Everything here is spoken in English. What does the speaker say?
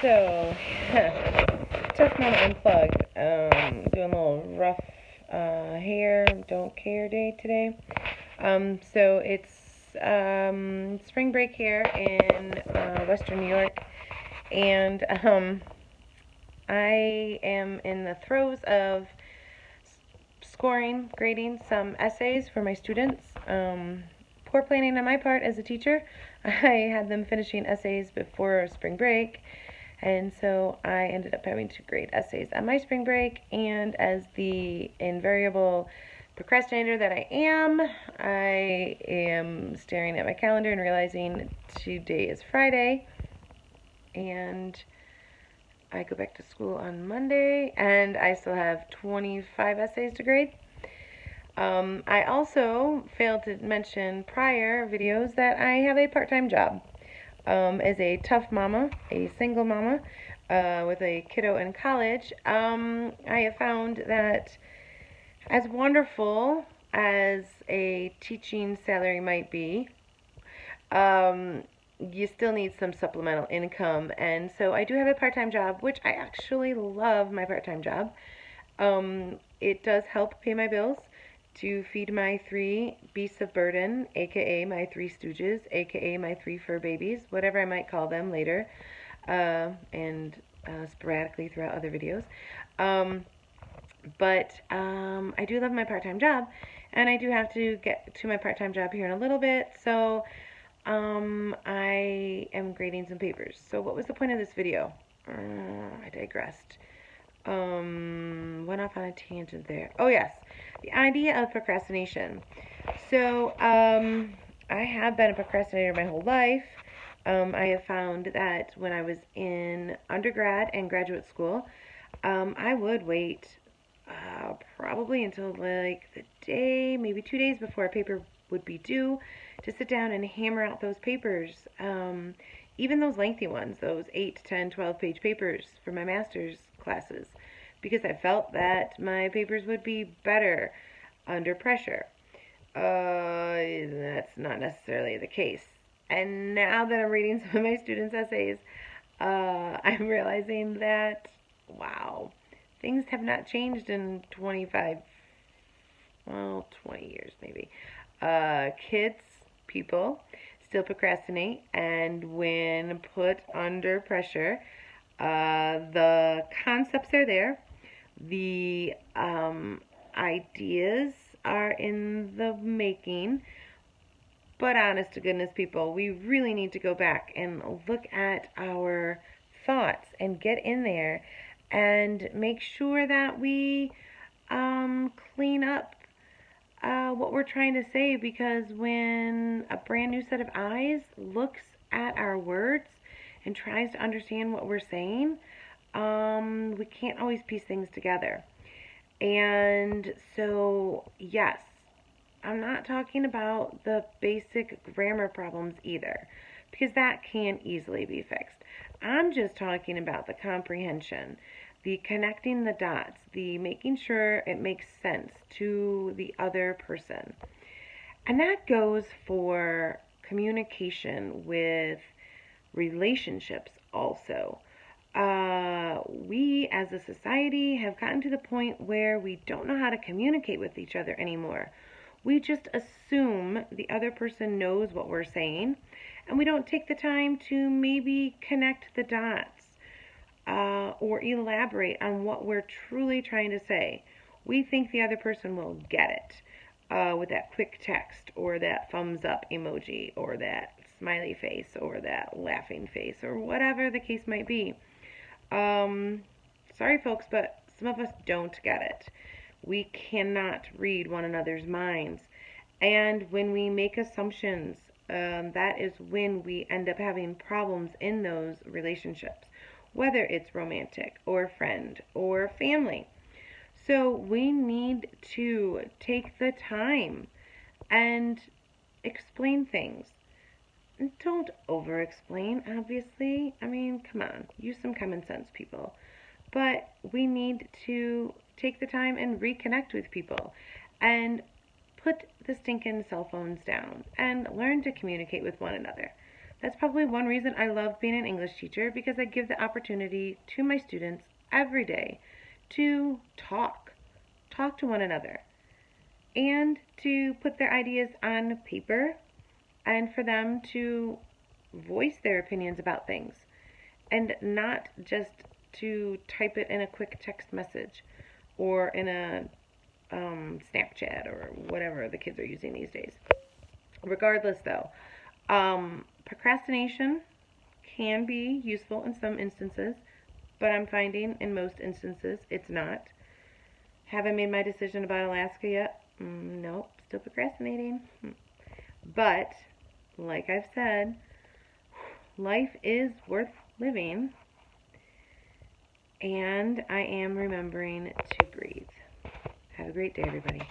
So, Tough Mama Unplugged. Doing a little rough hair, don't care day today. So it's spring break here in Western New York, and I am in the throes of grading some essays for my students. Poor planning on my part as a teacher. I had them finishing essays before spring break, and so I ended up having to grade essays on my spring break, and as the invariable procrastinator that I am staring at my calendar and realizing today is Friday, and I go back to school on Monday, and I still have 25 essays to grade. I also failed to mention prior videos that I have a part-time job as a tough mama, a single mama with a kiddo in college. I have found that as wonderful as a teaching salary might be, you still need some supplemental income, and so I do have a part-time job, which I actually love my part-time job. It does help pay my bills, to feed my 3 beasts of burden, aka my 3 stooges, aka my 3 fur babies, whatever I might call them later, and sporadically throughout other videos. But I do love my part-time job, and I do have to get to my part-time job here in a little bit, so I am grading some papers. So what was the point of this video? I digressed. Went off on a tangent there. Oh yes, the idea of procrastination. So I have been a procrastinator my whole life. I have found that when I was in undergrad and graduate school, I would wait probably until like the day, maybe 2 days before a paper would be due, to sit down and hammer out those papers. Even those lengthy ones, those 8, 10, 12-page papers for my master's classes, because I felt that my papers would be better under pressure. That's not necessarily the case. And now that I'm reading some of my students' essays, I'm realizing that, wow, things have not changed in 20 years maybe. Kids, people, still procrastinate, and when put under pressure, the concepts are there, the ideas are in the making, but honest to goodness, people, we really need to go back and look at our thoughts and get in there and make sure that we clean up what we're trying to say, because when a brand new set of eyes looks at our words and tries to understand what we're saying, we can't always piece things together. And so, yes, I'm not talking about the basic grammar problems either, because that can easily be fixed. I'm just talking about the comprehension, the connecting the dots, the making sure it makes sense to the other person. And that goes for communication with relationships also. We as a society have gotten to the point where we don't know how to communicate with each other anymore. We just assume the other person knows what we're saying, and we don't take the time to maybe connect the dots or elaborate on what we're truly trying to say. We think the other person will get it with that quick text, or that thumbs up emoji, or that smiley face, or that laughing face, or whatever the case might be. Sorry folks, but some of us don't get it. We cannot read one another's minds. And when we make assumptions, that is when we end up having problems in those relationships, whether it's romantic or friend or family. So we need to take the time and explain things. Don't over-explain, obviously. I mean, come on, use some common sense, people. But we need to take the time and reconnect with people and put the stinking cell phones down and learn to communicate with one another. That's probably one reason I love being an English teacher, because I give the opportunity to my students every day to talk to one another, and to put their ideas on paper, and for them to voice their opinions about things, and not just to type it in a quick text message or in a Snapchat or whatever the kids are using these days. Regardless, though, procrastination can be useful in some instances, but I'm finding in most instances it's not. Have I made my decision about Alaska yet? Nope, still procrastinating. But, like I've said, life is worth living, and I am remembering to breathe. Have a great day, everybody.